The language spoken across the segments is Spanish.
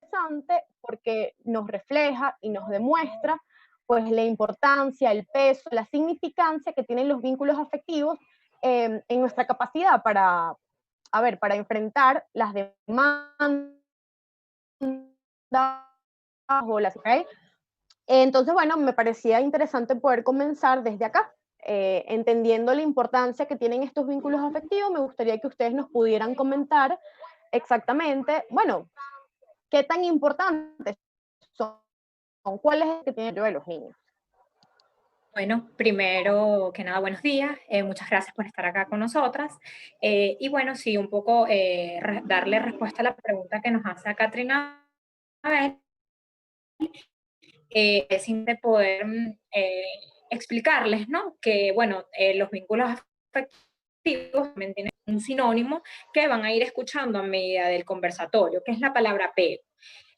Interesante porque nos refleja y nos demuestra pues la importancia, el peso, la significancia que tienen los vínculos afectivos en nuestra capacidad para, a ver, para enfrentar las demandas o las, ¿okay? Entonces, bueno, me parecía interesante poder comenzar desde acá, entendiendo la importancia que tienen estos vínculos afectivos. Me gustaría que ustedes nos pudieran comentar exactamente, bueno, qué tan importantes son, cuál es el que tiene yo de los niños. Bueno, primero que nada, buenos días. Muchas gracias por estar acá con nosotras. Y bueno, sí, un poco darle respuesta a la pregunta que nos hace a Katrina. A ver, sin de poder explicarles, ¿no? Que, bueno, los vínculos afectivos también tienen un sinónimo que van a ir escuchando a medida del conversatorio, que es la palabra apego.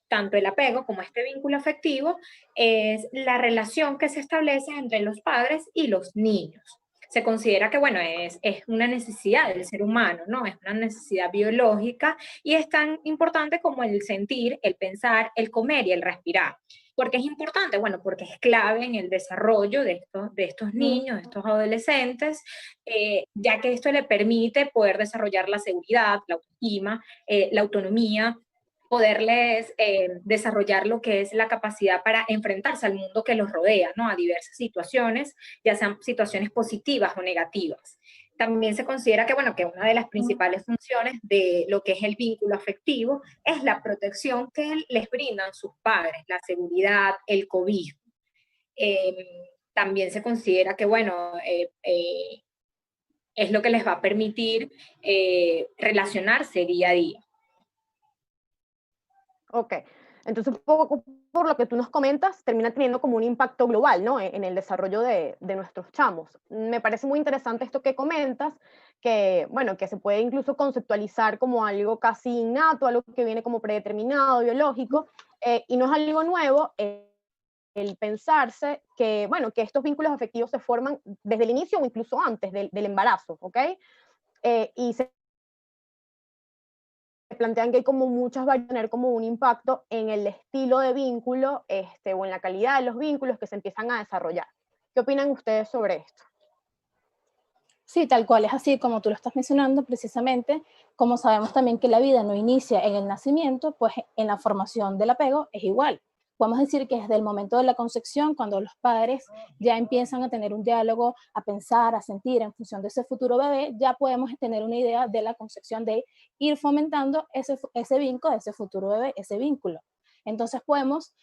Tanto el apego como este vínculo afectivo es la relación que se establece entre los padres y los niños. Se considera que, bueno, es una necesidad del ser humano, ¿no? Es una necesidad biológica y es tan importante como el sentir, el pensar, el comer y el respirar. ¿Por qué es importante? Bueno, porque es clave en el desarrollo de estos niños, de estos adolescentes, ya que esto le permite poder desarrollar la seguridad, la autoestima, la autonomía, poderles desarrollar lo que es la capacidad para enfrentarse al mundo que los rodea, ¿no? A diversas situaciones, ya sean situaciones positivas o negativas. También se considera que, bueno, que una de las principales funciones de lo que es el vínculo afectivo es la protección que les brindan sus padres, la seguridad, el cobijo. Eh, También se considera que, bueno, es lo que les va a permitir relacionarse día a día. Ok, entonces un poco por lo que tú nos comentas, termina teniendo como un impacto global, ¿no? En el desarrollo de nuestros chamos. Me parece muy interesante esto que comentas, que, bueno, que se puede incluso conceptualizar como algo casi innato, algo que viene como predeterminado, biológico, y no es algo nuevo. El pensarse que, bueno, que estos vínculos afectivos se forman desde el inicio o incluso antes del embarazo, ¿ok? Y se plantean que hay como muchas van a tener como un impacto en el estilo de vínculo o en la calidad de los vínculos que se empiezan a desarrollar. ¿Qué opinan ustedes sobre esto? Sí, tal cual, es así como tú lo estás mencionando, precisamente, como sabemos también que la vida no inicia en el nacimiento, pues en la formación del apego es igual. Podemos decir que desde el momento de la concepción, cuando los padres ya empiezan a tener un diálogo, a pensar, a sentir en función de ese futuro bebé, ya podemos tener una idea de la concepción de ir fomentando ese vínculo, ese futuro bebé, ese vínculo. Entonces podemos,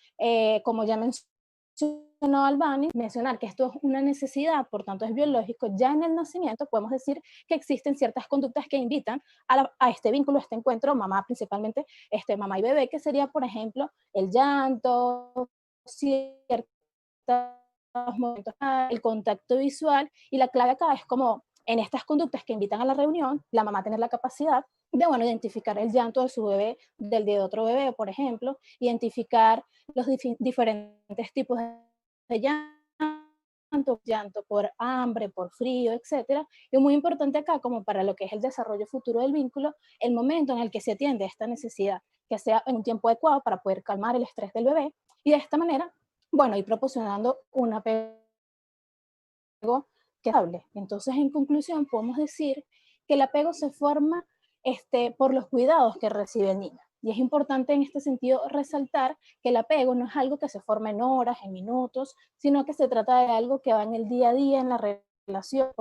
como ya mencionó Albani, mencionar que esto es una necesidad, por tanto es biológico, ya en el nacimiento podemos decir que existen ciertas conductas que invitan a este vínculo, a este encuentro, mamá principalmente, mamá y bebé, que sería, por ejemplo, el llanto, ciertos momentos, el contacto visual, y la clave acá es como en estas conductas que invitan a la reunión, la mamá tener la capacidad de, bueno, identificar el llanto de su bebé del de otro bebé, por ejemplo, identificar los diferentes tipos de llanto, llanto por hambre, por frío, etcétera. Y muy importante acá, como para lo que es el desarrollo futuro del vínculo, el momento en el que se atiende esta necesidad, que sea en un tiempo adecuado para poder calmar el estrés del bebé y de esta manera, bueno, ir proporcionando un apego que es estable. Entonces, en conclusión, podemos decir que el apego se forma por los cuidados que recibe el niño. Y es importante en este sentido resaltar que el apego no es algo que se forma en horas, en minutos, sino que se trata de algo que va en el día a día, en la relación.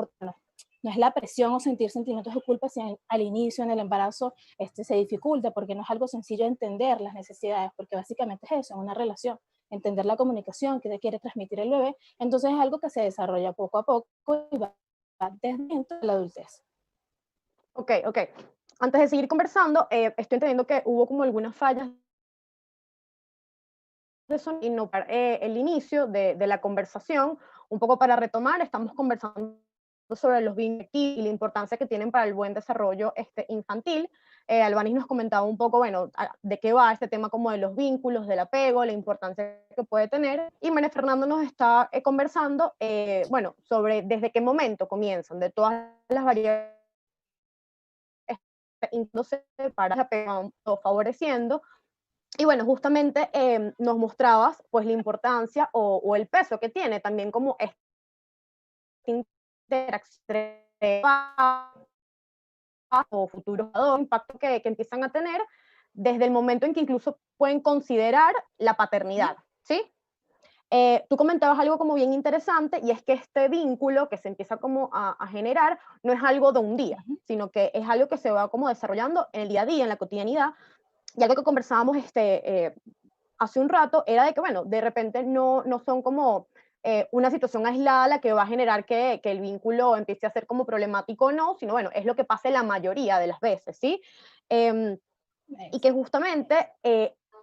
no es la presión o sentir sentimientos de culpa si al inicio en el embarazo se dificulta, porque no es algo sencillo entender las necesidades, porque básicamente es eso, es una relación, entender la comunicación que te quiere transmitir el bebé, entonces es algo que se desarrolla poco a poco y va desde dentro de la adultez. Ok, ok. Antes de seguir conversando, estoy entendiendo que hubo como algunas fallas de sonido y no, el inicio de la conversación, un poco para retomar, estamos conversando sobre los vínculos y la importancia que tienen para el buen desarrollo infantil. Albanis nos comentaba un poco, bueno, de qué va este tema como de los vínculos, del apego, la importancia que puede tener. Y María Fernanda nos está conversando, bueno, sobre desde qué momento comienzan, de todas las variables para el apego favoreciendo. Y bueno, justamente nos mostrabas pues la importancia o el peso que tiene también como esta interacción o futuros impacto que empiezan a tener desde el momento en que incluso pueden considerar la paternidad, ¿sí? Tú comentabas algo como bien interesante y es que este vínculo que se empieza como a generar no es algo de un día, sino que es algo que se va como desarrollando en el día a día, en la cotidianidad. Y algo que conversábamos hace un rato era de que, bueno, de repente no son como una situación aislada la que va a generar que el vínculo empiece a ser como problemático o no, sino, bueno, es lo que pasa la mayoría de las veces, ¿sí? Y que justamente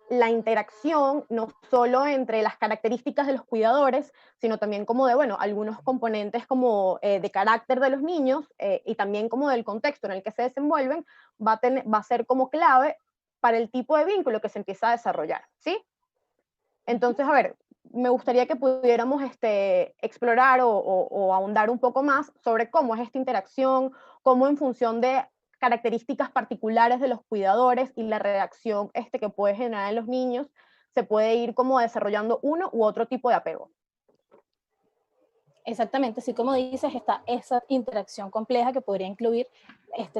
la interacción, no solo entre las características de los cuidadores, sino también como de, bueno, algunos componentes como de carácter de los niños y también como del contexto en el que se desenvuelven, va a ser como clave para el tipo de vínculo que se empieza a desarrollar, ¿sí? Entonces, a ver, me gustaría que pudiéramos explorar o ahondar un poco más sobre cómo es esta interacción, cómo en función de características particulares de los cuidadores y la reacción que puede generar en los niños, se puede ir como desarrollando uno u otro tipo de apego. Exactamente, así como dices, está esa interacción compleja que podría incluir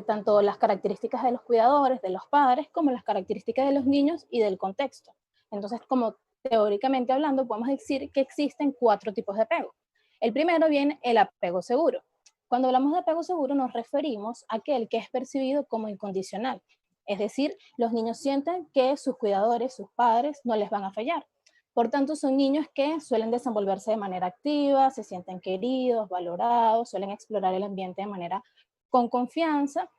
tanto las características de los cuidadores, de los padres, como las características de los niños y del contexto. Entonces, como teóricamente hablando, podemos decir que existen 4 tipos de apego. El primero viene el apego seguro. Cuando hablamos de apego seguro nos referimos a aquel que es percibido como incondicional. Es decir, los niños sienten que sus cuidadores, sus padres, no les van a fallar. Por tanto, son niños que suelen desenvolverse de manera activa, se sienten queridos, valorados, suelen explorar el ambiente de manera con confianza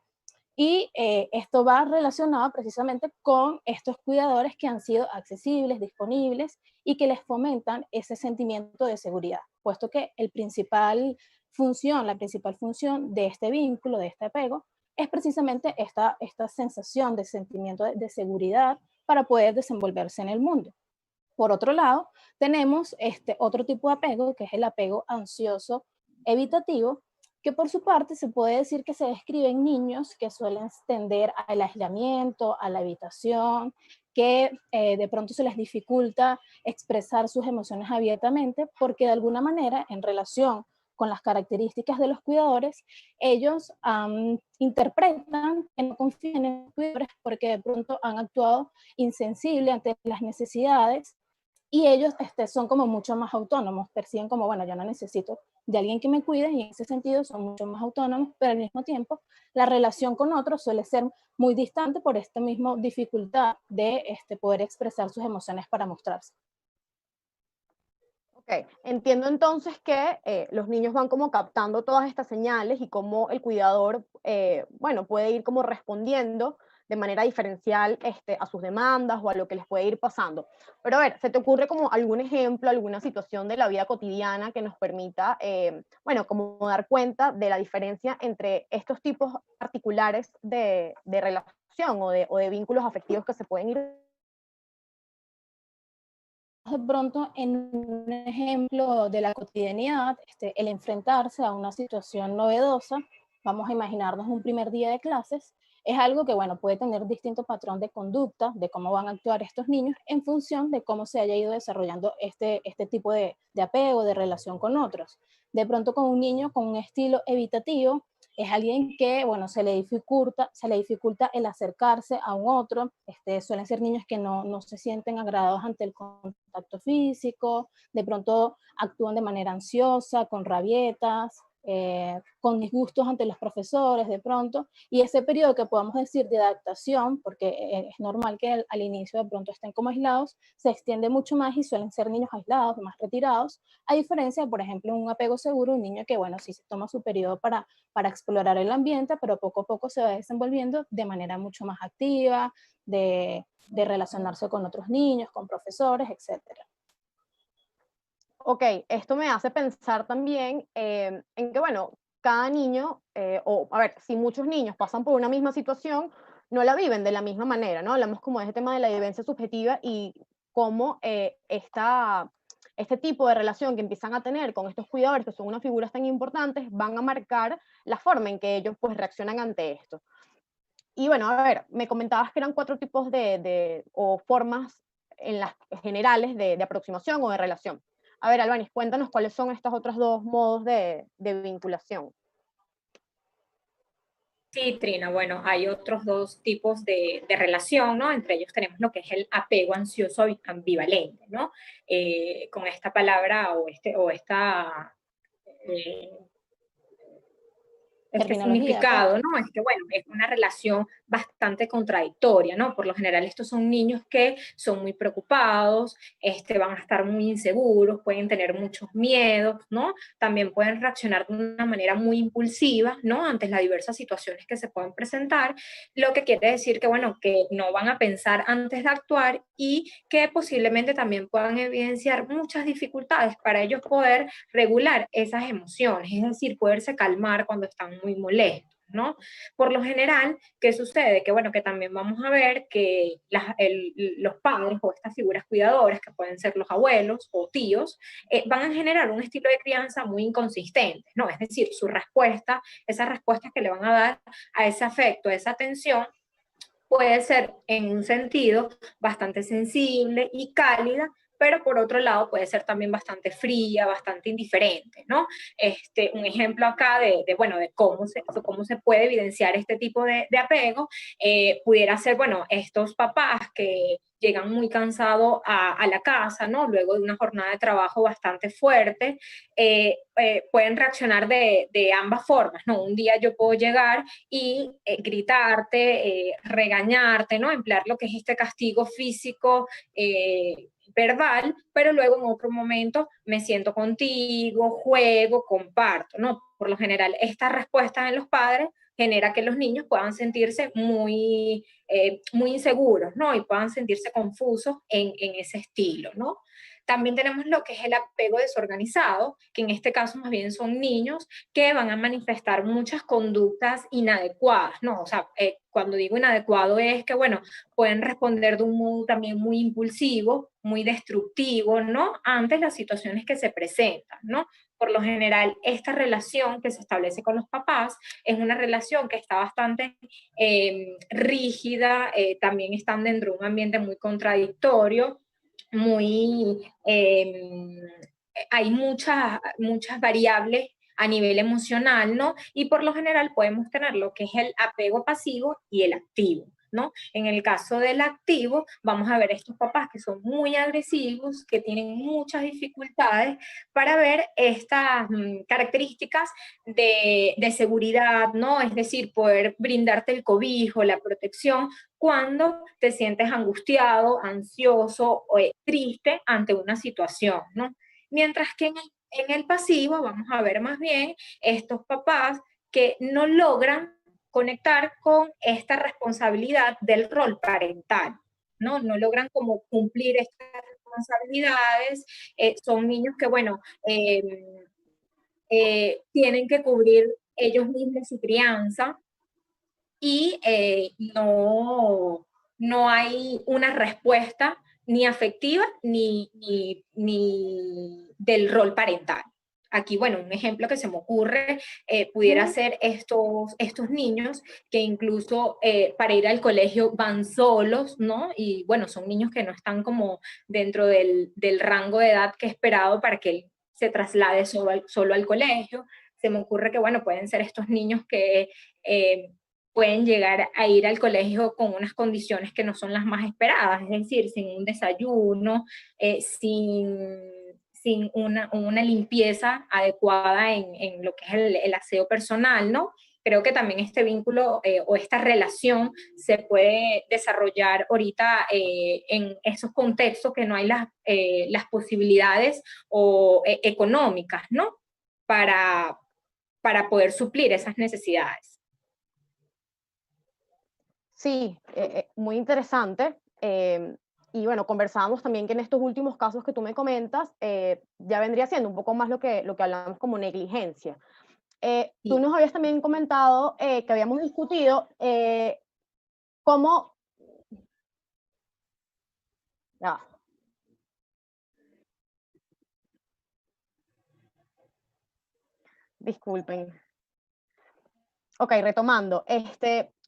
y esto va relacionado precisamente con estos cuidadores que han sido accesibles, disponibles y que les fomentan ese sentimiento de seguridad, puesto que la principal función de este vínculo, de este apego, es precisamente esta sensación de sentimiento de seguridad para poder desenvolverse en el mundo. Por otro lado, tenemos otro tipo de apego, que es el apego ansioso evitativo, que por su parte se puede decir que se describe en niños que suelen tender al aislamiento, a la evitación, que de pronto se les dificulta expresar sus emociones abiertamente, porque de alguna manera, en relación con las características de los cuidadores, ellos interpretan que no confían en los cuidadores porque de pronto han actuado insensible ante las necesidades y ellos son como mucho más autónomos, perciben como, bueno, yo no necesito de alguien que me cuide y en ese sentido son mucho más autónomos, pero al mismo tiempo la relación con otros suele ser muy distante por esta misma dificultad de poder expresar sus emociones para mostrarse. Ok, entiendo entonces que los niños van como captando todas estas señales y cómo el cuidador, bueno, puede ir como respondiendo de manera diferencial a sus demandas o a lo que les puede ir pasando. Pero a ver, ¿se te ocurre como algún ejemplo, alguna situación de la vida cotidiana que nos permita, bueno, como dar cuenta de la diferencia entre estos tipos particulares de relación o de vínculos afectivos que se pueden ir? De pronto, en un ejemplo de la cotidianidad, el enfrentarse a una situación novedosa, vamos a imaginarnos un primer día de clases, es algo que, bueno, puede tener distinto patrón de conducta, de cómo van a actuar estos niños en función de cómo se haya ido desarrollando este tipo de apego, de relación con otros. De pronto, con un niño con un estilo evitativo, es alguien que, bueno, se le dificulta el acercarse a un otro, suelen ser niños que no se sienten agradados ante el contacto físico, de pronto actúan de manera ansiosa, con rabietas, con disgustos ante los profesores de pronto, y ese periodo que podamos decir de adaptación, porque es normal que al inicio de pronto estén como aislados, se extiende mucho más y suelen ser niños aislados, más retirados, a diferencia, por ejemplo, un apego seguro, un niño que, bueno, sí se toma su periodo para explorar el ambiente, pero poco a poco se va desenvolviendo de manera mucho más activa, de relacionarse con otros niños, con profesores, etcétera. Ok, esto me hace pensar también en que, bueno, cada niño, o a ver, si muchos niños pasan por una misma situación, no la viven de la misma manera, ¿no? Hablamos como de ese tema de la vivencia subjetiva y cómo este tipo de relación que empiezan a tener con estos cuidadores, que son unas figuras tan importantes, van a marcar la forma en que ellos pues reaccionan ante esto. Y bueno, a ver, me comentabas que eran 4 tipos o formas en las generales de aproximación o de relación. A ver, Albaniz, cuéntanos cuáles son estos otros 2 modos de vinculación. Sí, Trina, bueno, hay otros 2 tipos de relación, ¿no? Entre ellos tenemos lo que es el apego ansioso ambivalente, ¿no? Con esta palabra o esta eh, este Terminología, significado, claro. ¿no? Es que, bueno, es una relación bastante contradictoria, ¿no? Por lo general estos son niños que son muy preocupados, van a estar muy inseguros, pueden tener muchos miedos, ¿no? También pueden reaccionar de una manera muy impulsiva, ¿no? Ante las diversas situaciones que se pueden presentar, lo que quiere decir que, bueno, que no van a pensar antes de actuar y que posiblemente también puedan evidenciar muchas dificultades para ellos poder regular esas emociones, es decir, poderse calmar cuando están muy molestos, ¿no? Por lo general, ¿qué sucede? Que bueno, que también vamos a ver que los padres o estas figuras cuidadoras, que pueden ser los abuelos o tíos, van a generar un estilo de crianza muy inconsistente, ¿no? Es decir, su respuesta, esas respuestas que le van a dar a ese afecto, a esa atención, puede ser en un sentido bastante sensible y cálida, pero por otro lado puede ser también bastante fría, bastante indiferente, ¿no? Un ejemplo acá bueno, de cómo se puede evidenciar este tipo de apego, pudiera ser, bueno, estos papás que llegan muy cansados a la casa, ¿no? Luego de una jornada de trabajo bastante fuerte, pueden reaccionar de ambas formas, ¿no? Un día yo puedo llegar y gritarte, regañarte, ¿no? Emplear lo que es este castigo físico, verbal, pero luego en otro momento me siento contigo, juego, comparto, ¿no? Por lo general, esta respuesta en los padres genera que los niños puedan sentirse muy inseguros, ¿no? Y puedan sentirse confusos en ese estilo, ¿no? También tenemos lo que es el apego desorganizado, que en este caso más bien son niños que van a manifestar muchas conductas inadecuadas, ¿no? O sea, cuando digo inadecuado es que, bueno, pueden responder de un modo también muy impulsivo, muy destructivo, ¿no? Ante las situaciones que se presentan, ¿no? Por lo general, esta relación que se establece con los papás es una relación que está bastante rígida, también están dentro de un ambiente muy contradictorio, muy, hay muchas variables a nivel emocional, ¿no? Y por lo general podemos tener lo que es el apego pasivo y el activo, ¿no? En el caso del activo, vamos a ver estos papás que son muy agresivos, que tienen muchas dificultades para ver estas características de seguridad, ¿no? Es decir, poder brindarte el cobijo, la protección, cuando te sientes angustiado, ansioso o triste ante una situación, ¿no? Mientras que en el pasivo vamos a ver más bien estos papás que no logran conectar con esta responsabilidad del rol parental, ¿no? No logran como cumplir estas responsabilidades, son niños que, bueno, tienen que cubrir ellos mismos su crianza y no hay una respuesta ni afectiva ni del rol parental. Aquí, bueno, un ejemplo que se me ocurre pudiera ser estos niños que incluso para ir al colegio van solos, ¿no? Y bueno, son niños que no están como dentro del rango de edad que he esperado para que él se traslade solo al colegio. Se me ocurre que, bueno, pueden ser estos niños que pueden llegar a ir al colegio con unas condiciones que no son las más esperadas, es decir, sin un desayuno, sin sin una limpieza adecuada en lo que es el aseo personal, ¿no? Creo que también este vínculo o esta relación se puede desarrollar ahorita en esos contextos que no hay las posibilidades económicas, ¿no? Para, para poder suplir esas necesidades. Sí, muy interesante. Y bueno, conversábamos también que en estos últimos casos que tú me comentas, ya vendría siendo un poco más lo que hablamos como negligencia. Tú Sí. nos habías también comentado que habíamos discutido cómo... Ya, disculpen. Ok, retomando,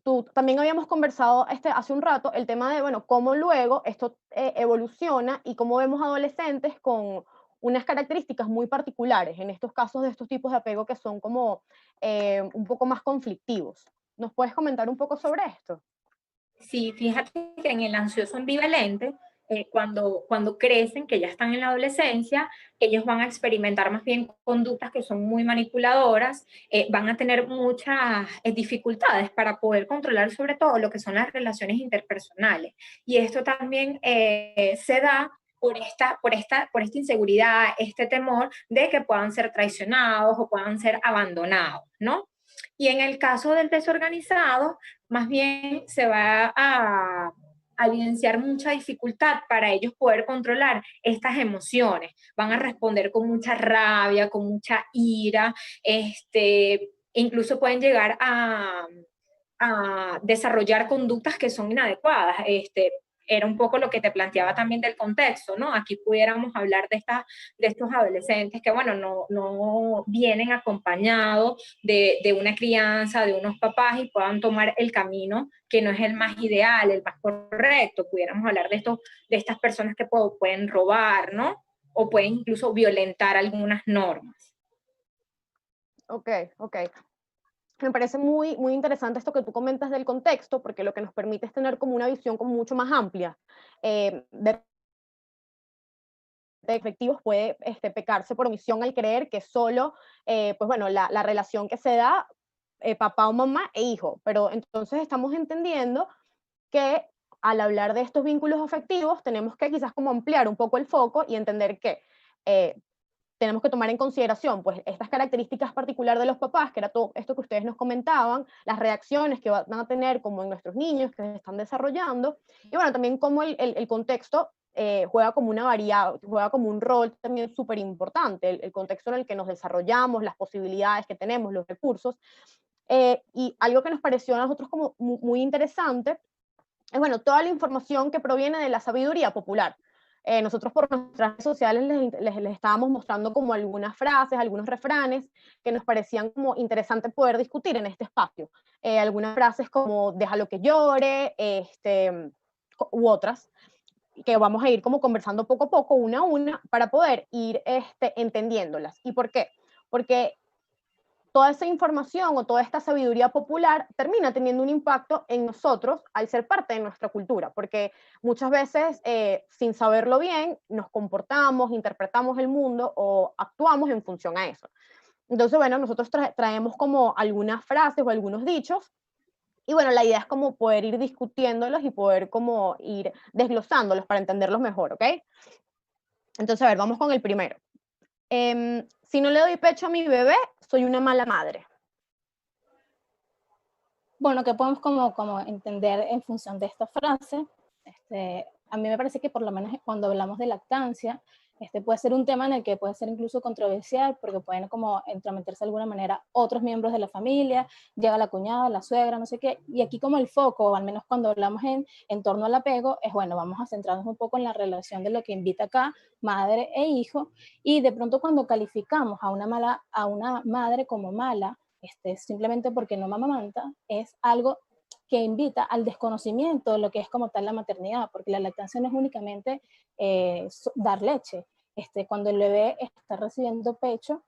tú también habíamos conversado hace un rato el tema de, bueno, cómo luego esto evoluciona y cómo vemos adolescentes con unas características muy particulares, en estos casos de estos tipos de apego que son como un poco más conflictivos. ¿Nos puedes comentar un poco sobre esto? Sí, fíjate que en el ansioso ambivalente, cuando crecen, que ya están en la adolescencia, ellos van a experimentar más bien conductas que son muy manipuladoras, van a tener muchas dificultades para poder controlar sobre todo lo que son las relaciones interpersonales. Y esto también se da por esta inseguridad, este temor de que puedan ser traicionados o puedan ser abandonados, ¿no? Y en el caso del desorganizado, más bien se va a evidenciar mucha dificultad para ellos poder controlar estas emociones. Van a responder con mucha rabia, con mucha ira, incluso pueden llegar a desarrollar conductas que son inadecuadas. Era un poco lo que te planteaba también del contexto, ¿no? Aquí pudiéramos hablar de estos adolescentes que, bueno, no vienen acompañados de una crianza, de unos papás y puedan tomar el camino que no es el más ideal, el más correcto. Pudiéramos hablar de estas personas que pueden robar, ¿no? O pueden incluso violentar algunas normas. Ok, ok. Me parece muy, muy interesante esto que tú comentas del contexto, porque lo que nos permite es tener como una visión como mucho más amplia. De efectivos puede pecarse por omisión al creer que solo, pues bueno, la relación que se da papá o mamá e hijo, pero entonces estamos entendiendo que al hablar de estos vínculos afectivos tenemos que quizás como ampliar un poco el foco y entender que eh, tenemos que tomar en consideración pues estas características particulares de los papás, que era todo esto que ustedes nos comentaban, las reacciones que van a tener como en nuestros niños que se están desarrollando, y bueno, también cómo el contexto juega como una variable, juega como un rol también súper importante, el contexto en el que nos desarrollamos, las posibilidades que tenemos, los recursos, y algo que nos pareció a nosotros como muy interesante es, bueno, toda la información que proviene de la sabiduría popular. Nosotros por nuestras redes sociales les estábamos mostrando como algunas frases, algunos refranes que nos parecían como interesante poder discutir en este espacio. Algunas frases como déjalo que llore, u otras, que vamos a ir como conversando poco a poco, una a una, para poder ir entendiéndolas. ¿Y por qué? Porque toda esa información o toda esta sabiduría popular termina teniendo un impacto en nosotros al ser parte de nuestra cultura, porque muchas veces, sin saberlo bien, nos comportamos, interpretamos el mundo o actuamos en función a eso. Entonces, bueno, nosotros traemos como algunas frases o algunos dichos, y bueno, la idea es como poder ir discutiéndolos y poder como ir desglosándolos para entenderlos mejor, ¿ok? Entonces, a ver, vamos con el primero. Si no le doy pecho a mi bebé, soy una mala madre. Bueno, que podemos como entender en función de esta frase. A mí me parece que por lo menos cuando hablamos de lactancia, puede ser un tema en el que puede ser incluso controversial, porque pueden como entrometerse de alguna manera otros miembros de la familia, llega la cuñada, la suegra, no sé qué, y aquí como el foco, o al menos cuando hablamos en torno al apego, es bueno, vamos a centrarnos un poco en la relación de lo que invita acá, madre e hijo, y de pronto cuando calificamos a una madre como mala, simplemente porque no mamamanta, es algo que invita al desconocimiento de lo que es como tal la maternidad, porque la lactancia no es únicamente dar leche. Cuando el bebé está recibiendo pecho,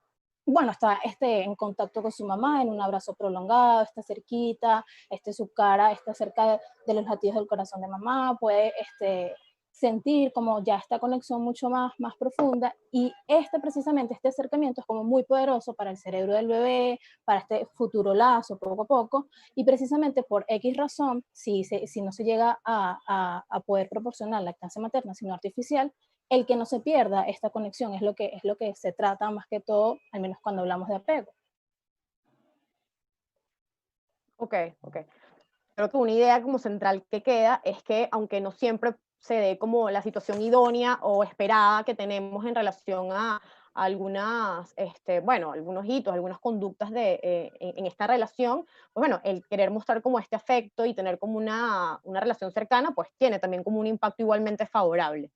bueno, está en contacto con su mamá, en un abrazo prolongado, está cerquita, su cara está cerca de los latidos del corazón de mamá, puede sentir como ya esta conexión mucho más profunda, y precisamente este acercamiento es como muy poderoso para el cerebro del bebé, para este futuro lazo poco a poco, y precisamente por X razón, si no se llega a poder proporcionar lactancia materna sino artificial, el que no se pierda esta conexión es lo que se trata más que todo, al menos cuando hablamos de apego. Ok. Creo que una idea como central que queda es que aunque no siempre se dé como la situación idónea o esperada que tenemos en relación a algunas, bueno, algunos hitos, algunas conductas en esta relación, pues bueno, el querer mostrar como este afecto y tener como una relación cercana, pues tiene también como un impacto igualmente favorable.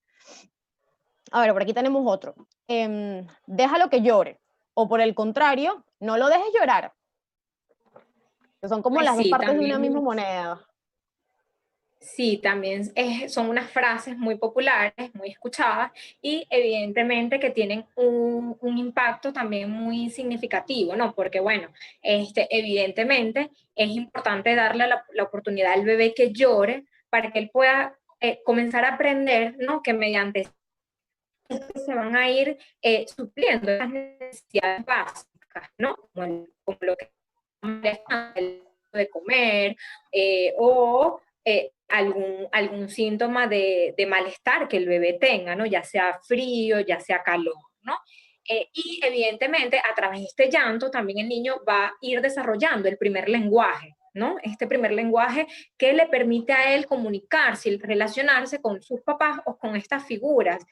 A ver, por aquí tenemos otro. Déjalo que llore, o por el contrario, no lo dejes llorar. Que son como Pues las dos sí, partes de una también. misma moneda. Sí, también son unas frases muy populares, muy escuchadas y evidentemente que tienen un impacto también muy significativo, ¿no? Porque bueno, evidentemente es importante darle la oportunidad al bebé que llore para que él pueda comenzar a aprender, ¿no? Que mediante esto se van a ir supliendo esas necesidades básicas, ¿no? Como lo que de comer o algún síntoma de malestar que el bebé tenga, ¿no? Ya sea frío, ya sea calor, ¿no? Y evidentemente a través de este llanto también el niño va a ir desarrollando el primer lenguaje, ¿no? Este primer lenguaje que le permite a él comunicarse y relacionarse con sus papás o con estas figuras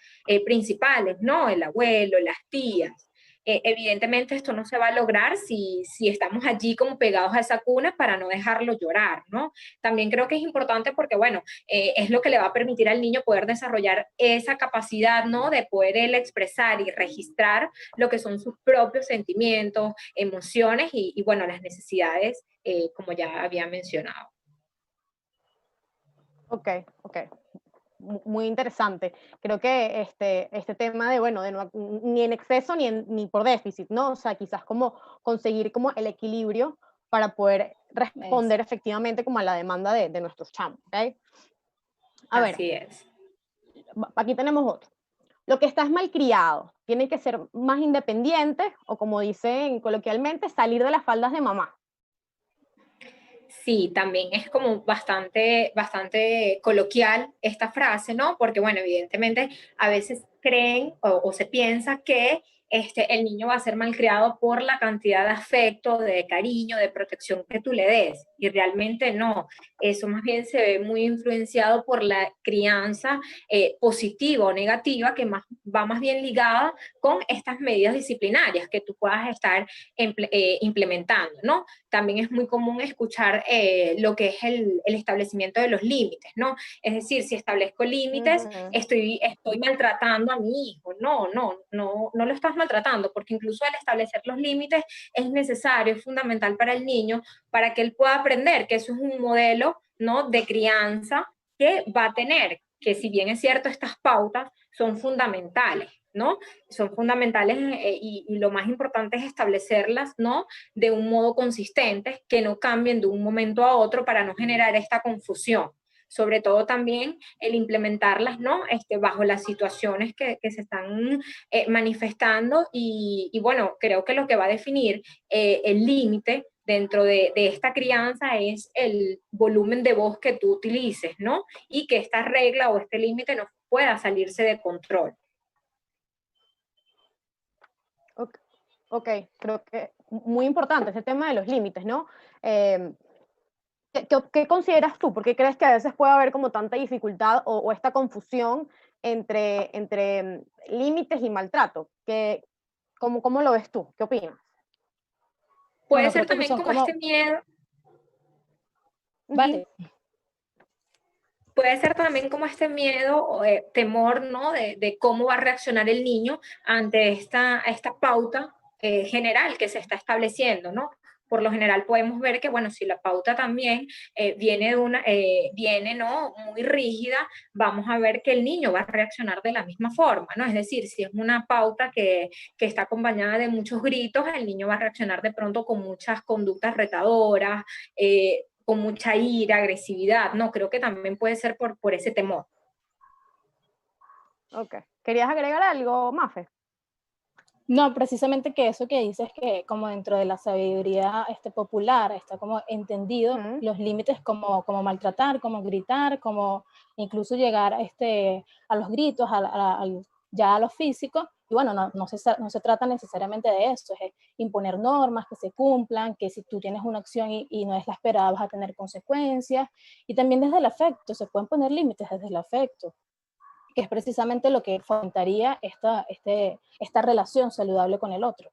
principales, ¿no? El abuelo, las tías. Evidentemente esto no se va a lograr si estamos allí como pegados a esa cuna para no dejarlo llorar, ¿no? También creo que es importante porque, bueno, es lo que le va a permitir al niño poder desarrollar esa capacidad, ¿no? De poder él expresar y registrar lo que son sus propios sentimientos, emociones y bueno, las necesidades, como ya había mencionado. Ok. Muy interesante. Creo que este tema de, bueno, ni en exceso ni por déficit, ¿no? O sea, quizás como conseguir como el equilibrio para poder responder efectivamente como a la demanda de nuestros chamos, ¿ok? A ver, Así es. aquí tenemos otro. Lo que está es malcriado, tiene que ser más independiente o como dicen coloquialmente, salir de las faldas de mamá. Sí, también es como bastante coloquial esta frase, ¿no? Porque, bueno, evidentemente a veces creen o se piensa que el niño va a ser malcriado por la cantidad de afecto, de cariño, de protección que tú le des. Y realmente no. Eso más bien se ve muy influenciado por la crianza positiva o negativa que va más bien ligada con estas medidas disciplinarias que tú puedas estar implementando, ¿no? También es muy común escuchar lo que es el establecimiento de los límites, ¿no? Es decir, si establezco límites, estoy maltratando a mi hijo. No lo estás maltratando, porque incluso al establecer los límites es necesario, es fundamental para el niño, para que él pueda aprender que eso es un modelo, ¿no? De crianza que va a tener, que si bien es cierto, estas pautas son fundamentales, ¿no? Son fundamentales y lo más importante es establecerlas, ¿no? De un modo consistente, que no cambien de un momento a otro para no generar esta confusión. Sobre todo también el implementarlas, ¿no? Bajo las situaciones que se están manifestando y bueno, creo que lo que va a definir el límite dentro de esta crianza es el volumen de voz que tú utilices, ¿no? Y que esta regla o este límite no pueda salirse de control. Ok, creo que muy importante ese tema de los límites, ¿no? ¿Qué consideras tú? ¿Por qué crees que a veces puede haber como tanta dificultad o esta confusión entre límites y maltrato? ¿Cómo lo ves tú? ¿Qué opinas? Puede Bueno, ser creo que también son como como... este miedo. Vale. Puede ser también como este miedo o temor, ¿no? De cómo va a reaccionar el niño ante esta pauta general que se está estableciendo, ¿no? Por lo general podemos ver que, bueno, si la pauta también viene, ¿no? Muy rígida, vamos a ver que el niño va a reaccionar de la misma forma, ¿no? Es decir, si es una pauta que está acompañada de muchos gritos, el niño va a reaccionar de pronto con muchas conductas retadoras, con mucha ira, agresividad, no, creo que también puede ser por ese temor. Ok. ¿Querías agregar algo, Mafe? No, precisamente que eso que dices que como dentro de la sabiduría popular está como entendido los límites como maltratar, como gritar, como incluso llegar a los gritos, ya a lo físico. Y bueno, no se trata necesariamente de eso, es imponer normas que se cumplan, que si tú tienes una acción y no es la esperada vas a tener consecuencias. Y también desde el afecto, se pueden poner límites desde el afecto, que es precisamente lo que fomentaría esta relación saludable con el otro.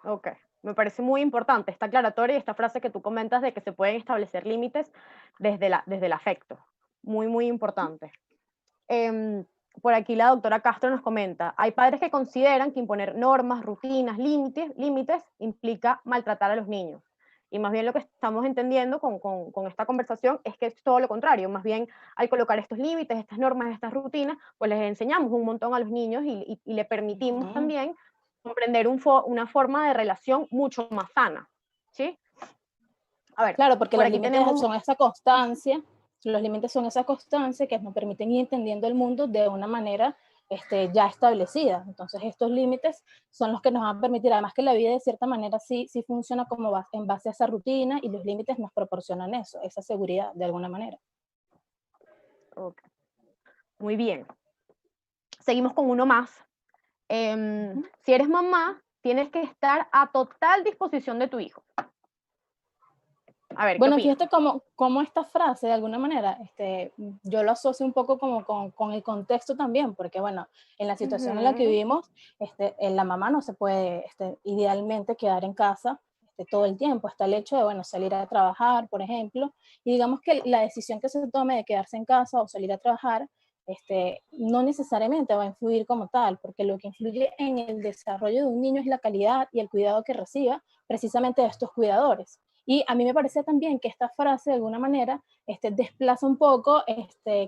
Ok, me parece muy importante esta aclaratoria y esta frase que tú comentas de que se pueden establecer límites desde el afecto. Muy, muy importante. Por aquí la doctora Castro nos comenta, hay padres que consideran que imponer normas, rutinas, límites implica maltratar a los niños. Y más bien lo que estamos entendiendo con esta conversación es que es todo lo contrario. Más bien, al colocar estos límites, estas normas, estas rutinas, pues les enseñamos un montón a los niños y le permitimos también comprender una forma de relación mucho más sana. ¿Sí? A ver, claro, porque por los aquí límites tenemos... son esa constancia, los límites son esa constancia que nos permiten ir entendiendo el mundo de una manera ya establecida. Entonces estos límites son los que nos van a permitir, además que la vida de cierta manera sí funciona como en base a esa rutina y los límites nos proporcionan eso, esa seguridad de alguna manera. Okay. Muy bien. Seguimos con uno más. Si eres mamá, tienes que estar a total disposición de tu hijo. A ver, ¿qué Bueno, opinas? fíjate cómo esta frase, de alguna manera, yo lo asocio un poco como con el contexto también, porque bueno, en la situación en la que vivimos, la mamá no se puede idealmente quedar en casa todo el tiempo. Está el hecho de, bueno, salir a trabajar, por ejemplo, y digamos que la decisión que se tome de quedarse en casa o salir a trabajar, no necesariamente va a influir como tal, porque lo que influye en el desarrollo de un niño es la calidad y el cuidado que reciba precisamente de estos cuidadores. Y a mí me parece también que esta frase, de alguna manera, desplaza un poco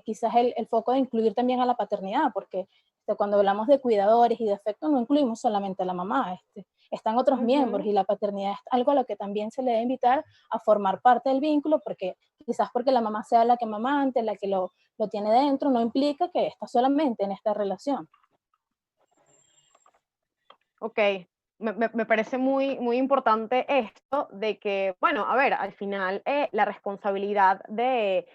quizás el foco de incluir también a la paternidad, porque cuando hablamos de cuidadores y de afecto no incluimos solamente a la mamá, están otros miembros y la paternidad es algo a lo que también se le debe invitar a formar parte del vínculo, porque quizás porque la mamá sea la que mamante, la que lo tiene dentro, no implica que está solamente en esta relación. Ok, me parece muy, muy importante esto de que, bueno, a ver, al final la responsabilidad de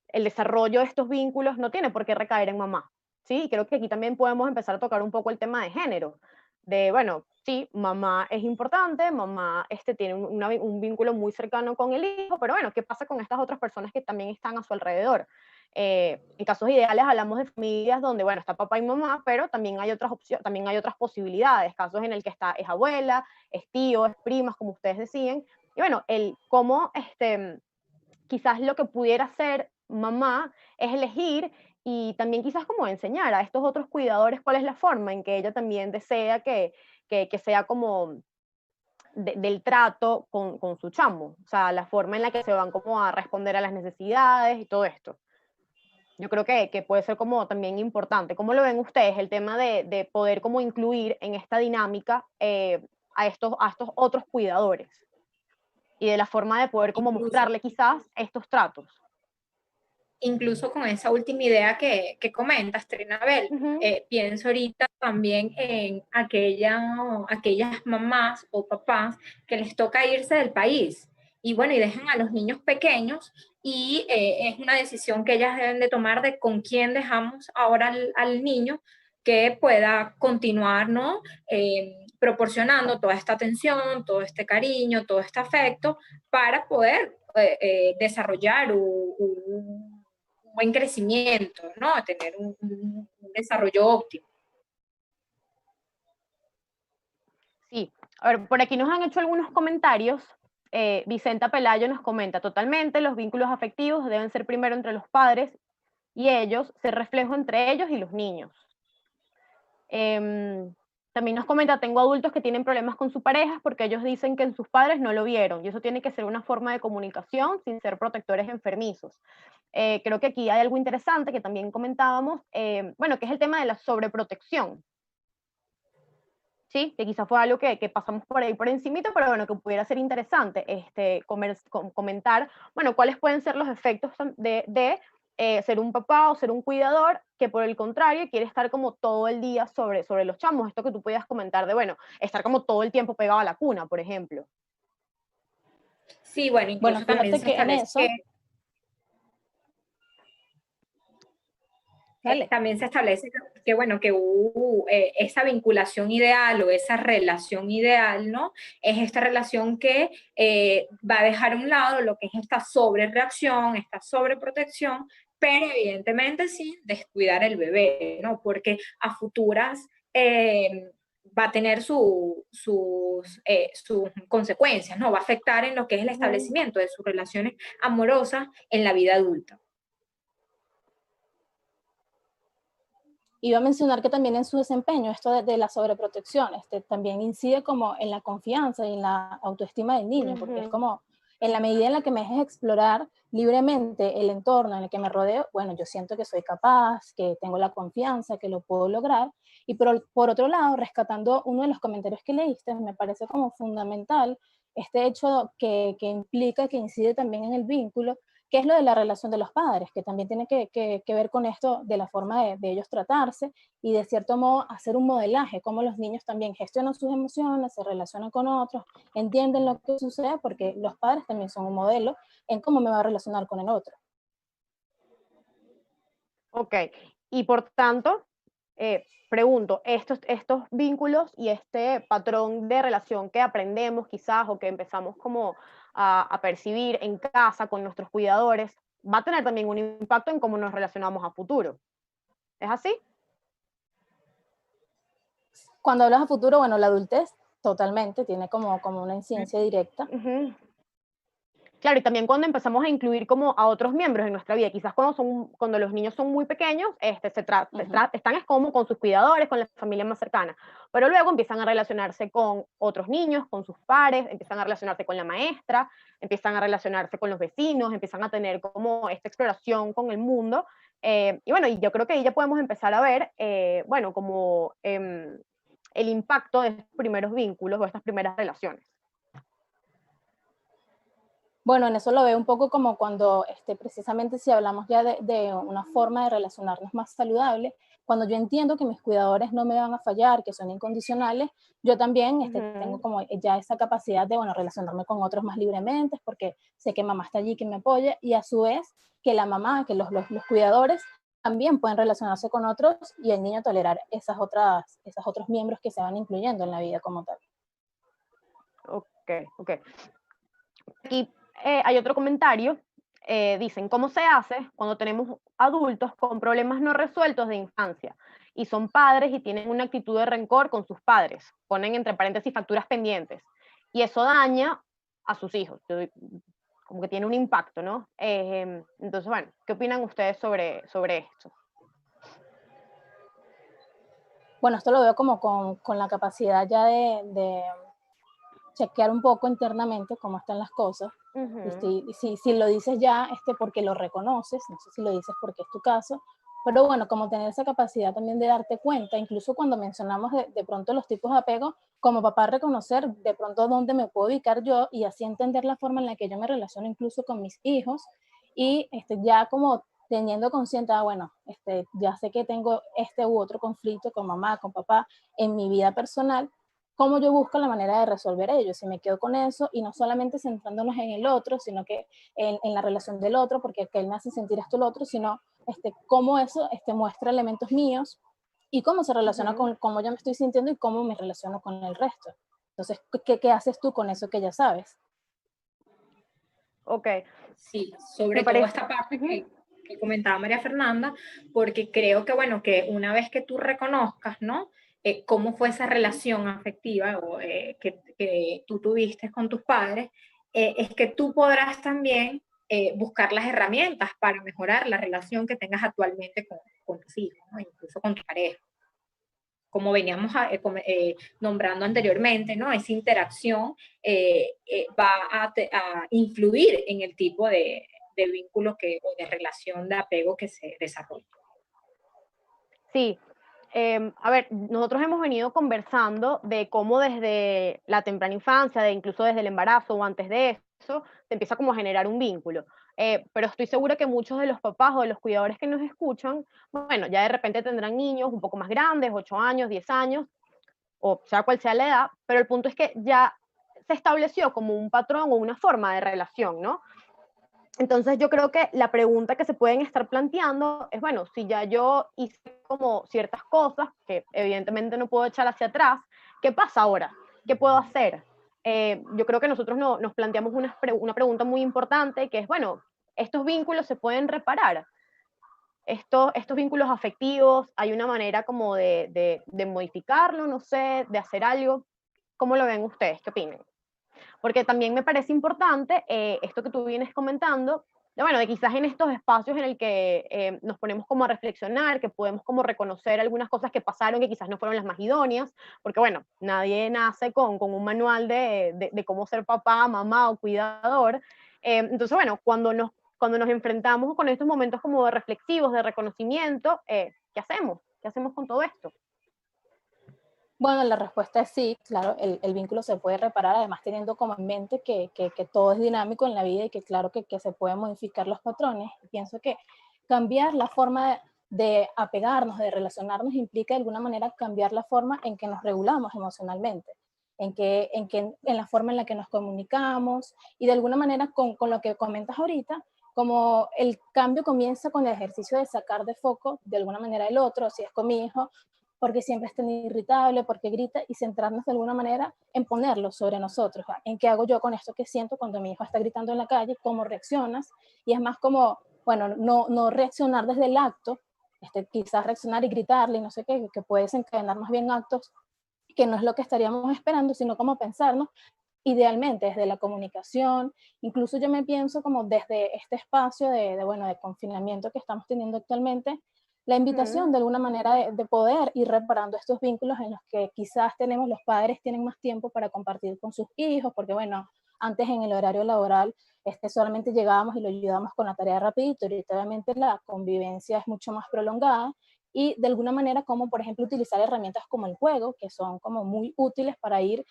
el desarrollo de estos vínculos no tiene por qué recaer en mamá, ¿sí? Y creo que aquí también podemos empezar a tocar un poco el tema de género, de, bueno, sí, mamá es importante, mamá tiene un vínculo muy cercano con el hijo, pero bueno, ¿qué pasa con estas otras personas que también están a su alrededor? En casos ideales hablamos de familias donde, bueno, está papá y mamá, pero también hay otras opciones, también hay otras posibilidades, casos en el que es abuela, es tío, es primas, como ustedes decían. Y bueno, cómo quizás lo que pudiera hacer mamá es elegir y también quizás como enseñar a estos otros cuidadores cuál es la forma en que ella también desea que sea como del trato con su chamo, o sea, la forma en la que se van como a responder a las necesidades y todo esto. Yo creo que puede ser como también importante. ¿Cómo lo ven ustedes el tema de poder como incluir en esta dinámica a estos otros cuidadores y de la forma de poder como Incluso, mostrarle quizás estos tratos? incluso con esa última idea que comentas, Trinabel, pienso ahorita también en aquellas mamás o papás que les toca irse del país y bueno, y dejan a los niños pequeños y es una decisión que ellas deben de tomar de con quién dejamos ahora al niño que pueda continuar, ¿no? Proporcionando toda esta atención, todo este cariño, todo este afecto para poder desarrollar un buen crecimiento, ¿no? A tener un desarrollo óptimo. Sí, a ver, por aquí nos han hecho algunos comentarios. Vicenta Pelayo nos comenta, totalmente, los vínculos afectivos deben ser primero entre los padres y ellos, ser reflejo entre ellos y los niños. También nos comenta, tengo adultos que tienen problemas con sus parejas porque ellos dicen que en sus padres no lo vieron y eso tiene que ser una forma de comunicación sin ser protectores enfermizos. Creo que aquí hay algo interesante que también comentábamos, bueno, que es el tema de la sobreprotección. Sí, que quizás fue algo que pasamos por ahí por encimita, pero bueno, que pudiera ser interesante comentar, bueno, cuáles pueden ser los efectos de ser un papá o ser un cuidador que por el contrario quiere estar como todo el día sobre los chamos. Esto que tú podías comentar de, bueno, estar como todo el tiempo pegado a la cuna, por ejemplo. Sí, bueno, Bueno, incluso también fíjate se que en establece que eso, dale. también se establece que, bueno, que esa vinculación ideal o esa relación ideal, ¿no? Es esta relación que va a dejar a un lado lo que es esta sobrereacción, esta sobreprotección, pero evidentemente sin descuidar el bebé, ¿no? Porque a futuras va a tener sus consecuencias, ¿no? Va a afectar en lo que es el establecimiento de sus relaciones amorosas en la vida adulta. Iba a mencionar que también en su desempeño esto de la sobreprotección también incide como en la confianza y en la autoestima del niño, porque es como en la medida en la que me dejes explorar libremente el entorno en el que me rodeo, bueno, yo siento que soy capaz, que tengo la confianza, que lo puedo lograr. Y por otro lado, rescatando uno de los comentarios que leíste, me parece como fundamental este hecho que implica, que incide también en el vínculo, que es lo de la relación de los padres, que también tiene que ver con esto de la forma de ellos tratarse y de cierto modo hacer un modelaje, cómo los niños también gestionan sus emociones, se relacionan con otros, entienden lo que sucede, porque los padres también son un modelo en cómo me va a relacionar con el otro. Ok, y por tanto, pregunto, estos vínculos y este patrón de relación que aprendemos quizás o que empezamos como a percibir en casa con nuestros cuidadores, va a tener también un impacto en cómo nos relacionamos a futuro. ¿Es así? Cuando hablas a futuro, bueno, la adultez totalmente tiene como una incidencia directa. Ujú. Claro, y también cuando empezamos a incluir como a otros miembros en nuestra vida, quizás cuando los niños son muy pequeños, están es como con sus cuidadores, con la familia más cercana, pero luego empiezan a relacionarse con otros niños, con sus pares, empiezan a relacionarse con la maestra, empiezan a relacionarse con los vecinos, empiezan a tener como esta exploración con el mundo, y bueno, y yo creo que ahí ya podemos empezar a ver, bueno, como el impacto de estos primeros vínculos o estas primeras relaciones. Bueno, en eso lo veo un poco como cuando, precisamente si hablamos ya de una forma de relacionarnos más saludable, cuando yo entiendo que mis cuidadores no me van a fallar, que son incondicionales, yo también tengo como ya esa capacidad de, bueno, relacionarme con otros más libremente, porque sé que mamá está allí, que me apoya, y a su vez que la mamá, que los cuidadores también pueden relacionarse con otros y el niño tolerar esos otros miembros que se van incluyendo en la vida como tal. Ok, ok. Aquí hay otro comentario. Dicen, ¿cómo se hace cuando tenemos adultos con problemas no resueltos de infancia y son padres y tienen una actitud de rencor con sus padres? Ponen entre paréntesis facturas pendientes. Y eso daña a sus hijos. Como que tiene un impacto, ¿no? Entonces, bueno, ¿qué opinan ustedes sobre esto? Bueno, esto lo veo como con la capacidad ya de chequear un poco internamente cómo están las cosas. Y si lo dices ya porque lo reconoces, no sé si lo dices porque es tu caso, pero bueno, como tener esa capacidad también de darte cuenta, incluso cuando mencionamos de pronto los tipos de apego, como papá reconocer de pronto dónde me puedo ubicar yo y así entender la forma en la que yo me relaciono incluso con mis hijos y ya como teniendo consciente, bueno, ya sé que tengo este u otro conflicto con mamá, con papá en mi vida personal, cómo yo busco la manera de resolver ello, si me quedo con eso y no solamente centrándonos en el otro, sino que en la relación del otro, porque él me hace sentir esto el otro, sino cómo eso muestra elementos míos y cómo se relaciona con cómo yo me estoy sintiendo y cómo me relaciono con el resto. Entonces, ¿qué haces tú con eso que ya sabes? Ok. Sí, sobre Me todo parece. esta parte que comentaba María Fernanda, porque creo que, bueno, que una vez que tú reconozcas, ¿no? Cómo fue esa relación afectiva o, que tú tuviste con tus padres, es que tú podrás también buscar las herramientas para mejorar la relación que tengas actualmente con tus hijos, ¿no? Incluso con tu pareja. Como veníamos nombrando anteriormente, ¿no? Esa interacción va a influir en el tipo de vínculo o de relación de apego que se desarrolla. Sí, a ver, nosotros hemos venido conversando de cómo desde la temprana infancia, incluso desde el embarazo o antes de eso, se empieza como a generar un vínculo. pero estoy segura que muchos de los papás o de los cuidadores que nos escuchan, bueno, ya de repente tendrán niños un poco más grandes, 8 años, 10 años, o sea cual sea la edad, pero el punto es que ya se estableció como un patrón o una forma de relación, ¿no? Entonces yo creo que la pregunta que se pueden estar planteando es, bueno, si ya yo hice como ciertas cosas que evidentemente no puedo echar hacia atrás, ¿qué pasa ahora? ¿Qué puedo hacer? Yo creo que nosotros nos planteamos una pregunta muy importante que es, bueno, ¿estos vínculos se pueden reparar? Estos vínculos afectivos, ¿hay una manera como de modificarlo, no sé, de hacer algo? ¿Cómo lo ven ustedes? ¿Qué opinan? Porque también me parece importante esto que tú vienes comentando, bueno, de quizás en estos espacios en el que nos ponemos como a reflexionar, que podemos como reconocer algunas cosas que pasaron que quizás no fueron las más idóneas, porque bueno, nadie nace con un manual de cómo ser papá, mamá o cuidador. Entonces, bueno, cuando nos enfrentamos con estos momentos como de reflexivos, de reconocimiento, ¿qué hacemos? ¿Qué hacemos con todo esto? Bueno, la respuesta es sí, claro, el vínculo se puede reparar, además teniendo como en mente que todo es dinámico en la vida y que claro que se pueden modificar los patrones. Y pienso que cambiar la forma de apegarnos, de relacionarnos, implica de alguna manera cambiar la forma en que nos regulamos emocionalmente, en la forma en la que nos comunicamos y de alguna manera con lo que comentas ahorita, como el cambio comienza con el ejercicio de sacar de foco de alguna manera el otro, si es con mi hijo, porque siempre es tan irritable, porque grita, y centrarnos de alguna manera en ponerlo sobre nosotros, ¿va? En qué hago yo con esto que siento cuando mi hijo está gritando en la calle, cómo reaccionas, y es más como, bueno, no reaccionar desde el acto, quizás reaccionar y gritarle y no sé qué, que puede desencadenar más bien actos que no es lo que estaríamos esperando, sino como pensarnos, idealmente desde la comunicación, incluso yo me pienso como desde este espacio bueno, de confinamiento que estamos teniendo actualmente, la invitación de alguna manera de poder ir reparando estos vínculos en los que quizás los padres tienen más tiempo para compartir con sus hijos, porque bueno, antes en el horario laboral solamente llegábamos y lo ayudábamos con la tarea rapidito, ahorita obviamente la convivencia es mucho más prolongada y de alguna manera como por ejemplo utilizar herramientas como el juego, que son como muy útiles para ir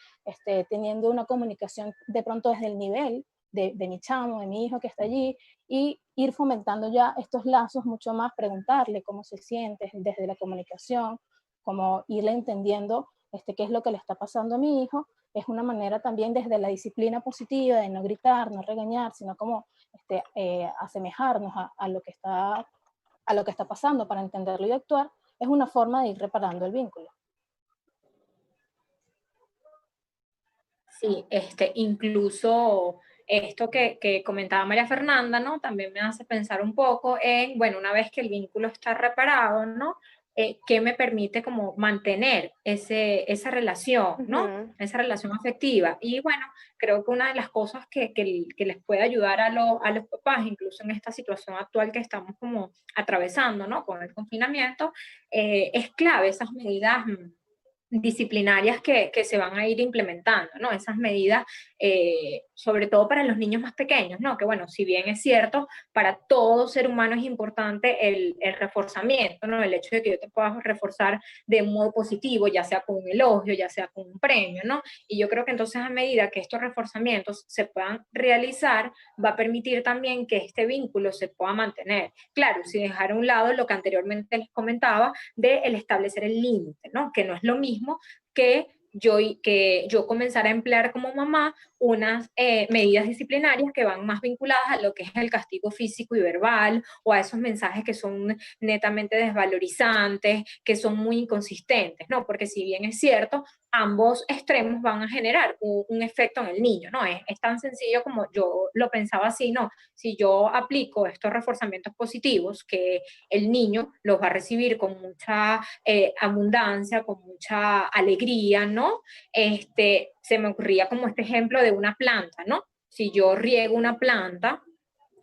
teniendo una comunicación de pronto desde el nivel de mi chamo, de mi hijo que está allí, y ir fomentando ya estos lazos mucho más, preguntarle cómo se siente desde la comunicación, como irle entendiendo qué es lo que le está pasando a mi hijo, es una manera también desde la disciplina positiva de no gritar, no regañar, sino como asemejarnos a lo que está pasando para entenderlo y actuar, es una forma de ir reparando el vínculo. Sí, incluso esto que comentaba María Fernanda, ¿no? También me hace pensar un poco en, bueno, una vez que el vínculo está reparado, ¿no? ¿Qué me permite como mantener esa relación, ¿no? Esa relación afectiva. Y bueno, creo que una de las cosas que les puede ayudar a los papás, incluso en esta situación actual que estamos como atravesando, ¿no? Con el confinamiento, es clave esas medidas disciplinarias que se van a ir implementando, ¿no? Esas medidas, sobre todo para los niños más pequeños, ¿no? Que bueno, si bien es cierto, para todo ser humano es importante el reforzamiento, ¿no? El hecho de que yo te pueda reforzar de un modo positivo, ya sea con un elogio, ya sea con un premio, ¿no? Y yo creo que entonces a medida que estos reforzamientos se puedan realizar, va a permitir también que este vínculo se pueda mantener. Claro, sin dejar a un lado lo que anteriormente les comentaba de el establecer el límite, ¿no? Que no es lo mismo que yo comenzar a emplear como mamá unas medidas disciplinarias que van más vinculadas a lo que es el castigo físico y verbal o a esos mensajes que son netamente desvalorizantes, que son muy inconsistentes, ¿no? Porque si bien es cierto, ambos extremos van a generar un efecto en el niño, ¿no? Es tan sencillo como yo lo pensaba así, ¿no? Si yo aplico estos reforzamientos positivos, que el niño los va a recibir con mucha abundancia, con mucha alegría, ¿no? Se me ocurría como este ejemplo de una planta, ¿no? Si yo riego una planta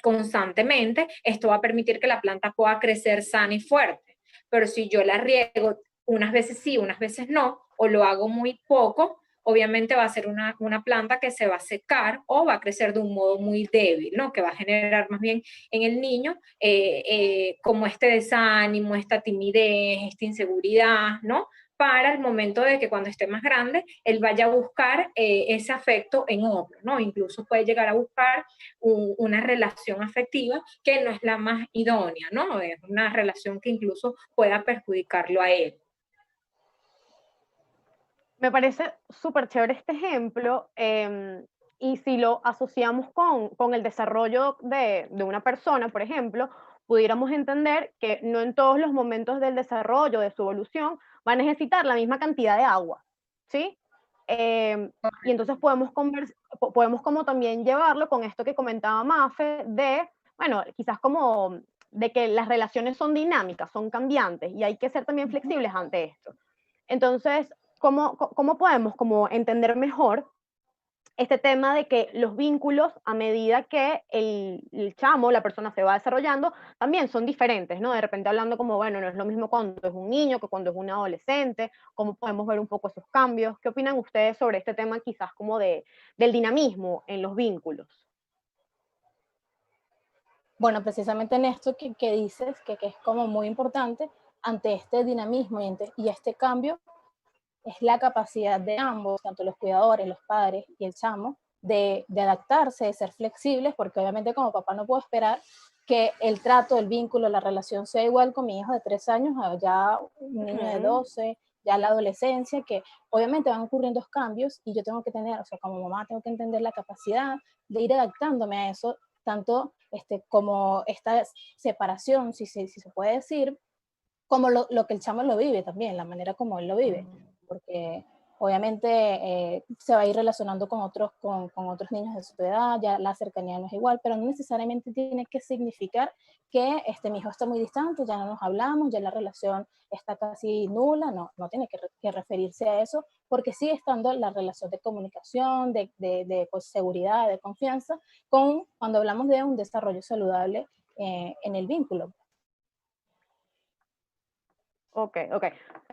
constantemente, esto va a permitir que la planta pueda crecer sana y fuerte. Pero si yo la riego unas veces sí, unas veces no, o lo hago muy poco, obviamente va a ser una planta que se va a secar o va a crecer de un modo muy débil, ¿no? Que va a generar más bien en el niño como este desánimo, esta timidez, esta inseguridad, ¿no? para el momento de que cuando esté más grande, él vaya a buscar ese afecto en otro, ¿no? Incluso puede llegar a buscar una relación afectiva que no es la más idónea, ¿no? Es una relación que incluso pueda perjudicarlo a él. Me parece súper chévere este ejemplo, y si lo asociamos con el desarrollo de una persona, por ejemplo, pudiéramos entender que no en todos los momentos del desarrollo, de su evolución, va a necesitar la misma cantidad de agua, ¿sí? Y entonces podemos como también llevarlo con esto que comentaba Mafe, de, bueno, quizás como de que las relaciones son dinámicas, son cambiantes, y hay que ser también flexibles ante esto. Entonces, ¿cómo podemos como entender mejor este tema de que los vínculos, a medida que el chamo, la persona se va desarrollando, también son diferentes, ¿no? De repente hablando como, bueno, no es lo mismo cuando es un niño que cuando es un adolescente, ¿cómo podemos ver un poco esos cambios? ¿Qué opinan ustedes sobre este tema quizás como del dinamismo en los vínculos? Bueno, precisamente en esto que dices, que es como muy importante, ante este dinamismo y este cambio, es la capacidad de ambos, tanto los cuidadores, los padres y el chamo, de adaptarse, de ser flexibles, porque obviamente como papá no puedo esperar que el trato, el vínculo, la relación sea igual con mi hijo de 3 años, a ya un niño de 12, ya la adolescencia, que obviamente van ocurriendo cambios y yo tengo que tener, o sea, como mamá tengo que entender la capacidad de ir adaptándome a eso, tanto como esta separación, si se puede decir, como lo que el chamo lo vive también, la manera como él lo vive, porque obviamente se va a ir relacionando con otros niños de su edad, ya la cercanía no es igual, pero no necesariamente tiene que significar que mi hijo está muy distante, ya no nos hablamos, ya la relación está casi nula, no tiene que referirse a eso, porque sigue estando la relación de comunicación, de pues, seguridad, de confianza, cuando hablamos de un desarrollo saludable en el vínculo. Ok.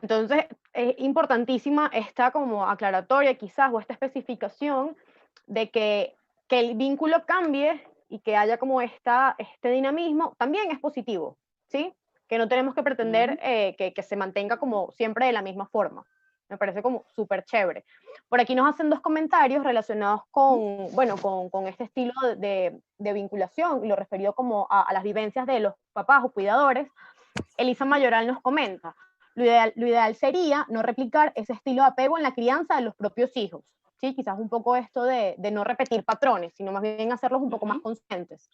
Entonces, es importantísima esta como aclaratoria quizás o esta especificación de que el vínculo cambie y que haya como este dinamismo, también es positivo, ¿sí? Que no tenemos que pretender que se mantenga como siempre de la misma forma. Me parece como súper chévere. Por aquí nos hacen 2 comentarios relacionados con este estilo de vinculación, y lo referido como a las vivencias de los papás o cuidadores. Elisa Mayoral nos comenta, lo ideal sería no replicar ese estilo de apego en la crianza de los propios hijos, ¿sí? Quizás un poco esto de no repetir patrones, sino más bien hacerlos un poco más conscientes.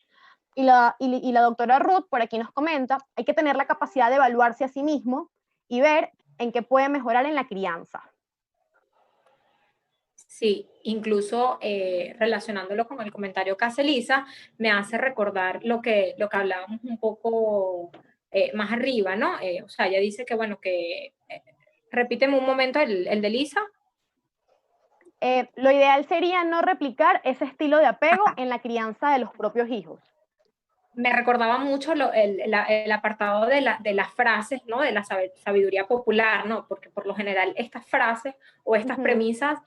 Y la doctora Ruth por aquí nos comenta, hay que tener la capacidad de evaluarse a sí mismo y ver en qué puede mejorar en la crianza. Sí, incluso relacionándolo con el comentario que hace Lisa, me hace recordar lo que hablábamos un poco más arriba, ¿no? O sea, ella dice que, bueno, repíteme un momento el de Lisa. Lo ideal sería no replicar ese estilo de apego en la crianza de los propios hijos. Me recordaba mucho el apartado de las frases, ¿no? De la sabiduría popular, ¿no? Porque por lo general estas frases o estas premisas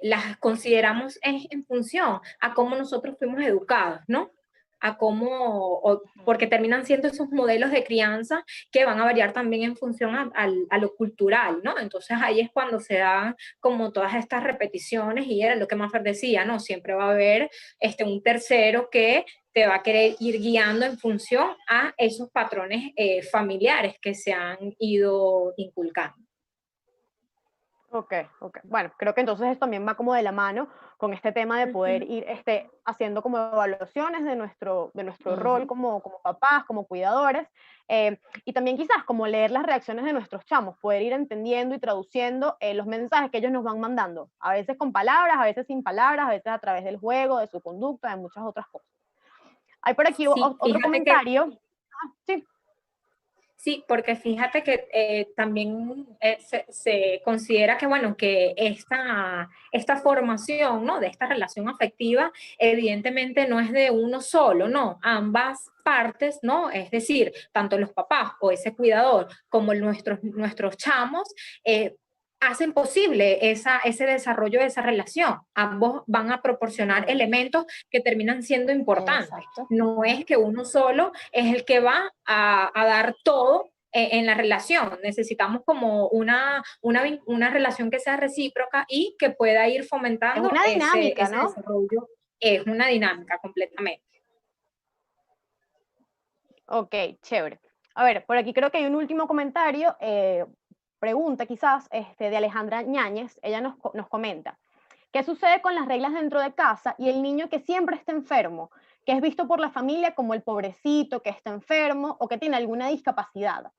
las consideramos en función a cómo nosotros fuimos educados, ¿no? A porque terminan siendo esos modelos de crianza que van a variar también en función a lo cultural, ¿no? Entonces ahí es cuando se dan como todas estas repeticiones y era lo que Maffer decía, ¿no? Siempre va a haber un tercero que te va a querer ir guiando en función a esos patrones familiares que se han ido inculcando. Ok. Bueno, creo que entonces esto también va como de la mano con este tema de poder ir haciendo como evaluaciones de nuestro rol como papás, como cuidadores, y también quizás como leer las reacciones de nuestros chamos, poder ir entendiendo y traduciendo los mensajes que ellos nos van mandando, a veces con palabras, a veces sin palabras, a veces a través del juego, de su conducta, de muchas otras cosas. Hay por aquí otro comentario. Sí. Sí, porque fíjate que también se considera que, bueno, que esta formación, ¿no? De esta relación afectiva, evidentemente no es de uno solo, ¿no? Ambas partes, ¿no? Es decir, tanto los papás o ese cuidador como nuestros chamos, hacen posible ese desarrollo de esa relación. Ambos van a proporcionar elementos que terminan siendo importantes. Exacto. No es que uno solo es el que va a dar todo en la relación. Necesitamos como una relación que sea recíproca y que pueda ir Es fomentando una dinámica, ese ¿no? desarrollo. Es una dinámica completamente. Ok, chévere. A ver, por aquí creo que hay un último comentario, pregunta quizás, de Alejandra Ñáñez. Ella nos comenta, ¿qué sucede con las reglas dentro de casa y el niño que siempre está enfermo, que es visto por la familia como el pobrecito, que está enfermo o que tiene alguna discapacidad?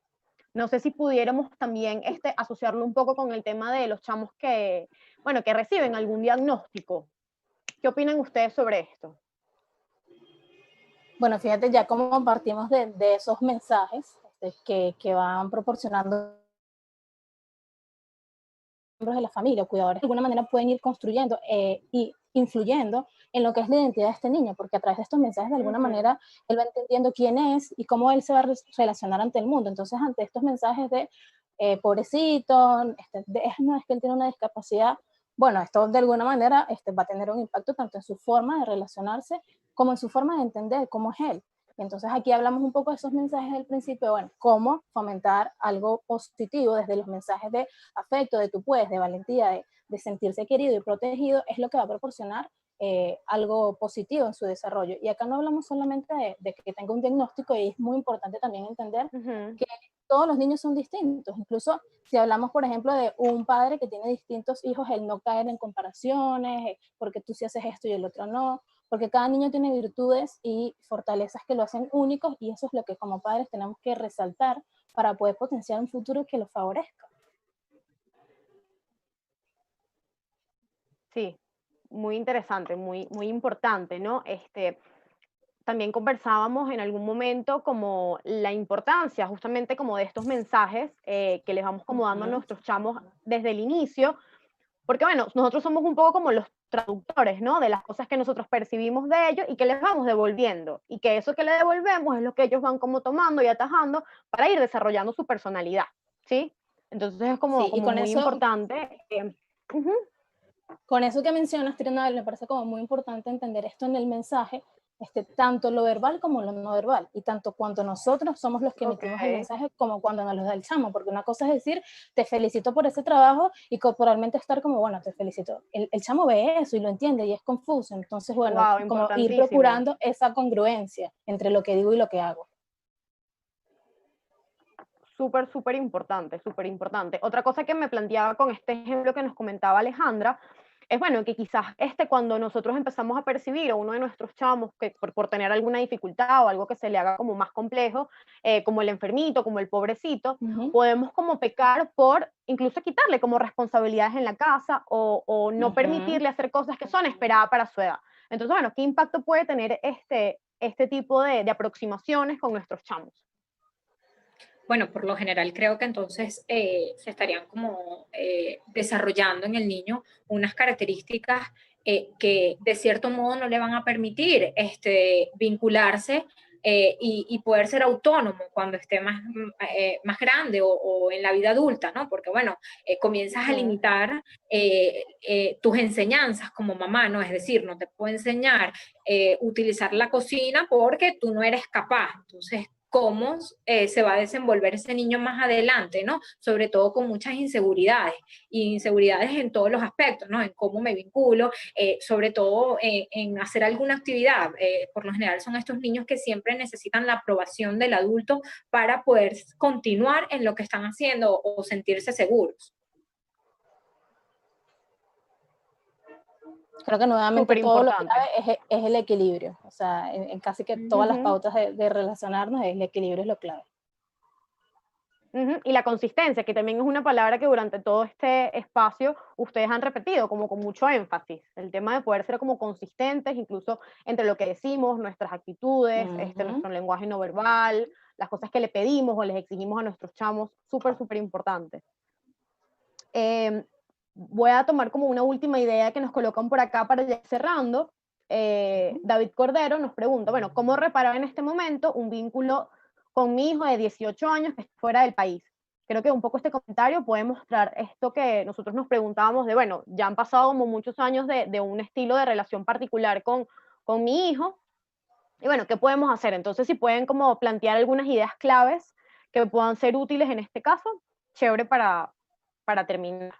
No sé si pudiéramos también asociarlo un poco con el tema de los chamos que, bueno, que reciben algún diagnóstico. ¿Qué opinan ustedes sobre esto? Bueno, fíjate ya cómo partimos de esos mensajes que van proporcionando miembros de la familia o cuidadores, de alguna manera pueden ir construyendo y influyendo en lo que es la identidad de este niño, porque a través de estos mensajes de alguna manera él va entendiendo quién es y cómo él se va a relacionar ante el mundo. Entonces, ante estos mensajes de pobrecito, no es que él tiene una discapacidad, bueno, esto de alguna manera va a tener un impacto tanto en su forma de relacionarse como en su forma de entender cómo es él. Entonces aquí hablamos un poco de esos mensajes del principio, bueno, cómo fomentar algo positivo desde los mensajes de afecto, de tú puedes, de valentía, de sentirse querido y protegido, es lo que va a proporcionar algo positivo en su desarrollo. Y acá no hablamos solamente de que tenga un diagnóstico, y es muy importante también entender que todos los niños son distintos. Incluso si hablamos, por ejemplo, de un padre que tiene distintos hijos, el no caer en comparaciones, porque tú sí haces esto y el otro no, porque cada niño tiene virtudes y fortalezas que lo hacen únicos, y eso es lo que como padres tenemos que resaltar para poder potenciar un futuro que los favorezca. Sí, muy interesante, muy importante, ¿no? También conversábamos en algún momento como la importancia justamente como de estos mensajes que les vamos como dando a nuestros chamos desde el inicio, porque bueno, nosotros somos un poco como los traductores, ¿no? De las cosas que nosotros percibimos de ellos y que les vamos devolviendo, y que eso que le devolvemos es lo que ellos van como tomando y atajando para ir desarrollando su personalidad, ¿sí? Entonces es Sí, y como muy importante. con eso que mencionas, Trinidad, me parece como muy importante entender esto en el mensaje, tanto lo verbal como lo no verbal, y tanto cuando nosotros somos los que emitimos el mensaje como cuando nos lo da el chamo, porque una cosa es decir, te felicito por ese trabajo, y corporalmente estar como, bueno, te felicito. El chamo ve eso y lo entiende y es confuso, entonces, bueno, Wow, como ir importantísimo. procurando esa congruencia entre lo que digo y lo que hago. Súper importante, súper importante. Otra cosa que me planteaba con este ejemplo que nos comentaba Alejandra, es bueno, que quizás cuando nosotros empezamos a percibir a uno de nuestros chamos que por tener alguna dificultad o algo que se le haga como más complejo, como el enfermito, como el pobrecito, podemos como pecar por incluso quitarle como responsabilidades en la casa o no permitirle hacer cosas que son esperadas para su edad. Entonces, bueno, ¿qué impacto puede tener este tipo de aproximaciones con nuestros chamos? Bueno, por lo general creo que entonces se estarían como desarrollando en el niño unas características que de cierto modo no le van a permitir vincularse y poder ser autónomo cuando esté más grande o en la vida adulta, ¿no? Porque, bueno, comienzas a limitar tus enseñanzas como mamá, ¿no? Es decir, no te puedo enseñar utilizar la cocina porque tú no eres capaz. Entonces, cómo se va a desenvolver ese niño más adelante, ¿no? Sobre todo con muchas inseguridades, y inseguridades en todos los aspectos, ¿no? En cómo me vinculo, sobre todo en hacer alguna actividad. Por lo general son estos niños que siempre necesitan la aprobación del adulto para poder continuar en lo que están haciendo o sentirse seguros. Creo que nuevamente Súper todo lo importante. clave es el equilibrio. O sea, en casi que todas las pautas de relacionarnos, el equilibrio es lo clave. Y la consistencia, que también es una palabra que durante todo este espacio ustedes han repetido como con mucho énfasis. El tema de poder ser como consistentes, incluso entre lo que decimos, nuestras actitudes, nuestro lenguaje no verbal, las cosas que le pedimos o les exigimos a nuestros chamos, súper importante. Voy a tomar como una última idea que nos colocan por acá para ir cerrando. David Cordero nos pregunta, bueno, ¿cómo reparar en este momento un vínculo con mi hijo de 18 años que está fuera del país? Creo que un poco este comentario puede mostrar esto que nosotros nos preguntábamos de, bueno, ya han pasado como muchos años de un estilo de relación particular con mi hijo, y bueno, ¿qué podemos hacer? Entonces, si pueden como plantear algunas ideas claves que puedan ser útiles en este caso, chévere para terminar.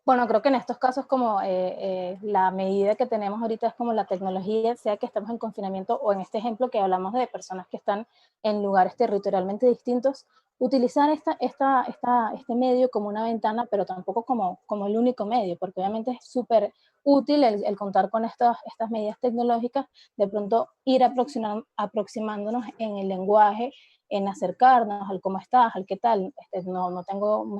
Bueno, creo que en estos casos como la medida que tenemos ahorita es como la tecnología, sea que estamos en confinamiento o en este ejemplo que hablamos de personas que están en lugares territorialmente distintos, utilizar este medio como una ventana, pero tampoco como el único medio, porque obviamente es súper útil el contar con estas medidas tecnológicas, de pronto ir aproximándonos en el lenguaje, en acercarnos al cómo estás, al qué tal. No tengo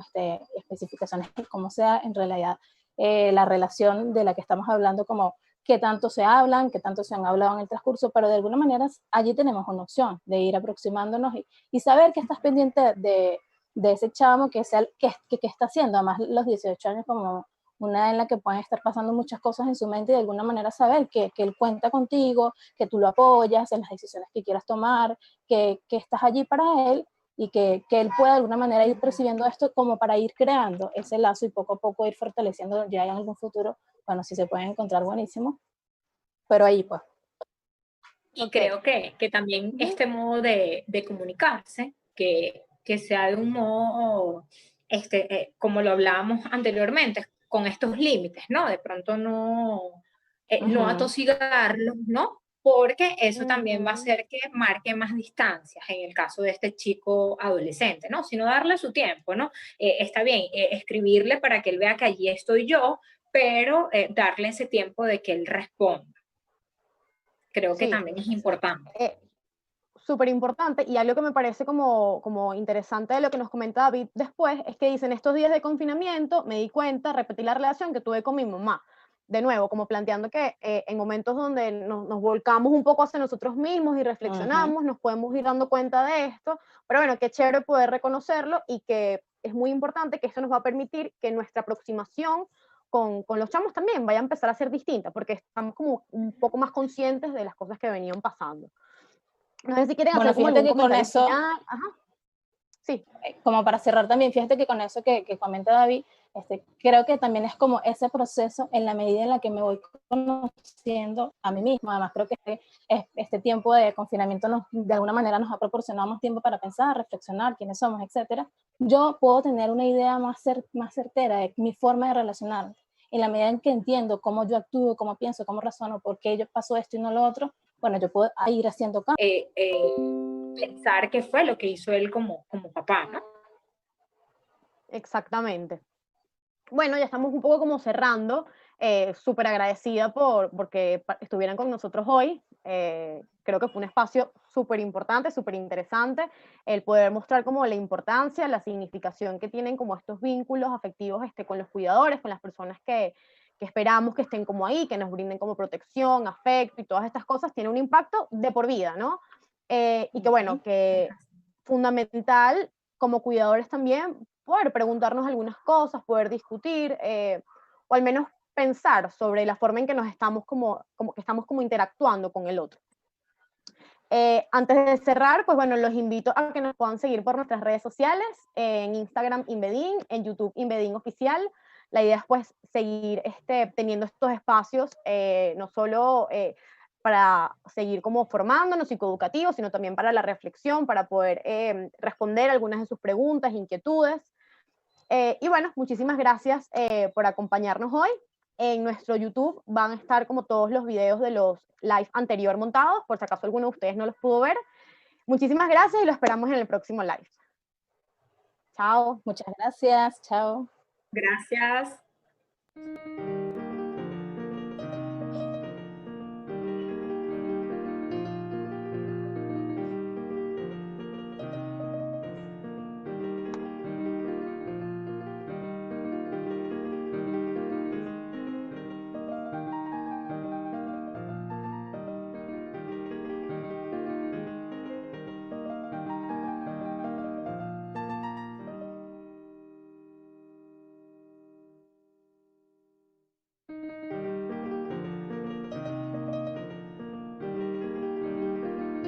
especificaciones de cómo sea en realidad la relación de la que estamos hablando, como qué tanto se hablan, qué tanto se han hablado en el transcurso, pero de alguna manera allí tenemos una opción de ir aproximándonos y saber que estás pendiente de ese chamo que está haciendo, además los 18 años como una en la que pueden estar pasando muchas cosas en su mente y de alguna manera saber que él cuenta contigo, que tú lo apoyas en las decisiones que quieras tomar, que estás allí para él y que él pueda de alguna manera ir percibiendo esto como para ir creando ese lazo y poco a poco ir fortaleciendo ya en algún futuro. Bueno, si se pueden encontrar, buenísimo, pero ahí pues. Y creo que también este modo de comunicarse, que sea de un modo, como lo hablábamos anteriormente, con estos límites, ¿no? De pronto no atosigarlos, ¿no? Porque eso también va a hacer que marque más distancias en el caso de este chico adolescente, ¿no? Sino darle su tiempo, ¿no? Está bien, escribirle para que él vea que allí estoy yo, pero darle ese tiempo de que él responda. Creo que también es importante. Súper importante, y algo que me parece como interesante de lo que nos comenta David después, es que dicen, estos días de confinamiento me di cuenta, repetí la relación que tuve con mi mamá. De nuevo, como planteando que en momentos donde nos volcamos un poco hacia nosotros mismos y reflexionamos, nos podemos ir dando cuenta de esto, pero bueno, qué chévere poder reconocerlo y que es muy importante que esto nos va a permitir que nuestra aproximación con los chamos también vaya a empezar a ser distinta, porque estamos como un poco más conscientes de las cosas que venían pasando. No sé si quieren hacer como algún comentario final. Ajá. Sí. Como para cerrar también, fíjate que con eso que comenta David, creo que también es como ese proceso en la medida en la que me voy conociendo a mí misma. Además, creo que este tiempo de confinamiento de alguna manera nos ha proporcionado más tiempo para pensar, reflexionar quiénes somos, etc. Yo puedo tener una idea más certera de mi forma de relacionar. En la medida en que entiendo cómo yo actúo, cómo pienso, cómo razono, por qué yo paso esto y no lo otro, bueno, yo puedo ir haciendo cambios. Pensar qué fue lo que hizo él como papá, ¿no? Exactamente. Bueno, ya estamos un poco como cerrando. Súper agradecida porque estuvieran con nosotros hoy. Creo que fue un espacio súper importante, súper interesante, el poder mostrar como la importancia, la significación que tienen como estos vínculos afectivos con los cuidadores, con las personas que esperamos que estén como ahí, que nos brinden como protección, afecto y todas estas cosas, tiene un impacto de por vida, ¿no? Y que bueno, que fundamental como cuidadores también poder preguntarnos algunas cosas, poder discutir, o al menos pensar sobre la forma en que nos estamos que estamos como interactuando con el otro. Antes de cerrar, pues bueno, los invito a que nos puedan seguir por nuestras redes sociales, en Instagram Inbedin, en YouTube Inbedin Oficial. La idea es pues seguir teniendo estos espacios, no solo para seguir como formándonos psicoeducativos, sino también para la reflexión, para poder responder algunas de sus preguntas, inquietudes. Y bueno, muchísimas gracias por acompañarnos hoy. En nuestro YouTube van a estar como todos los videos de los live anterior montados, por si acaso alguno de ustedes no los pudo ver. Muchísimas gracias y lo esperamos en el próximo live. Chao. Muchas gracias. Chao. Gracias.